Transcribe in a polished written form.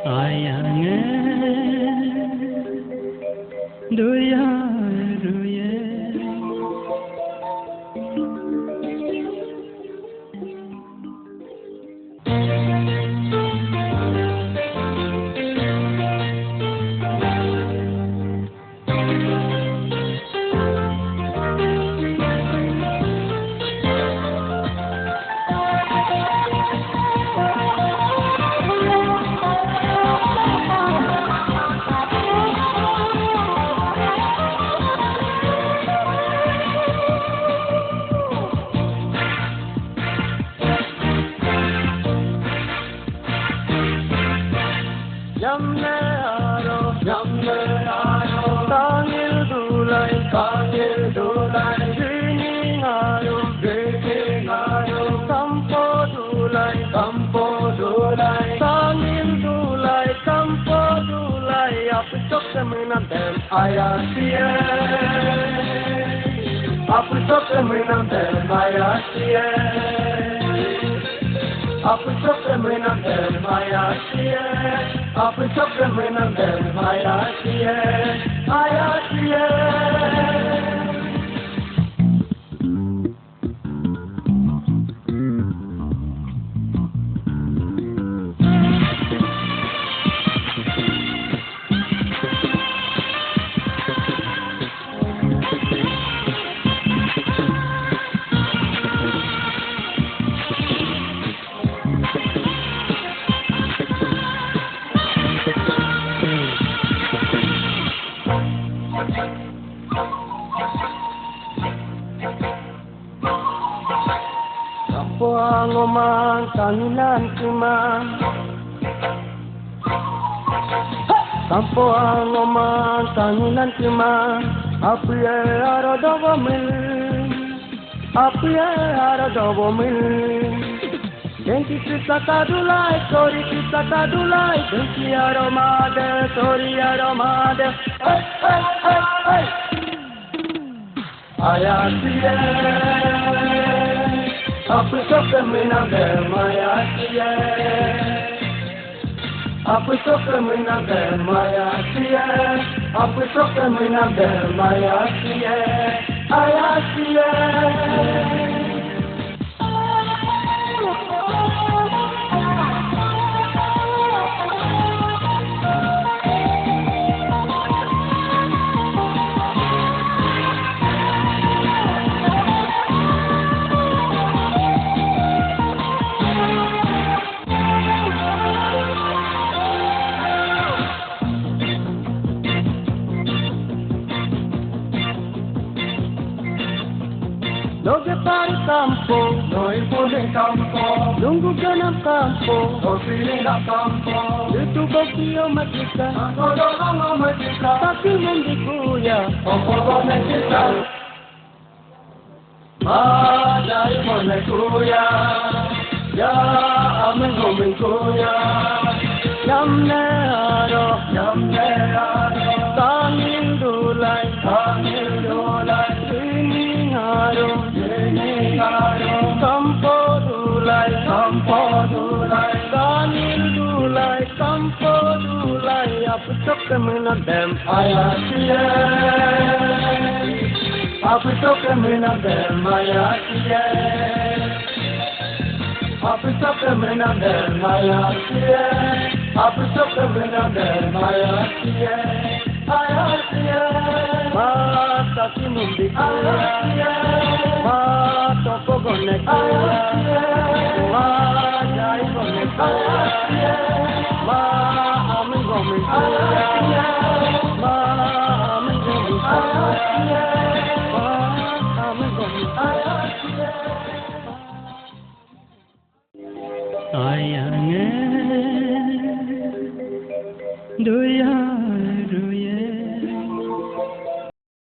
Ayange Duya Ruye Yamne aro, tangil dulai, dini aro, kampo dulai, tangil dulai, kampo dulai, aputok semenam dem ayasie, aputok semenam dem ayasie. Aputok semenam dem ayasie, aputok semenam dem ayasie, ayasie. Kampo ang umang kanginan kuman, kampo ang umang kanginan kuman, apiye aro dobo mil, Genki kita kadulai, tori kita kadulai, genki aromade, tori aromade, hey hey hey hey, ayasie. Aputok semenam dem ayasie, aputok semenam dem ayasie, aputok semenam dem ayasie, ayasie. Doge pari campo, noi pone campo, lungo ganam campo, ofili na campo, itu bakio matika, akodo matika, tapi mendikuya, okodo matika, madai monekuya, ya amengo menkuya, yamne aro, tangil dulai, kampo dulai, tangil dulai, kampo dulai, aputok semenam dem ayasie, aputok semenam dem ayasie, aputok semenam dem ayasie, aputok semenam dem ayasie, ayasie. Mata kinundikuya, mata pogonekuya, jai gonekuya, amin gomekuya, amin gomekuya, amin gomekuya. Ayange Duya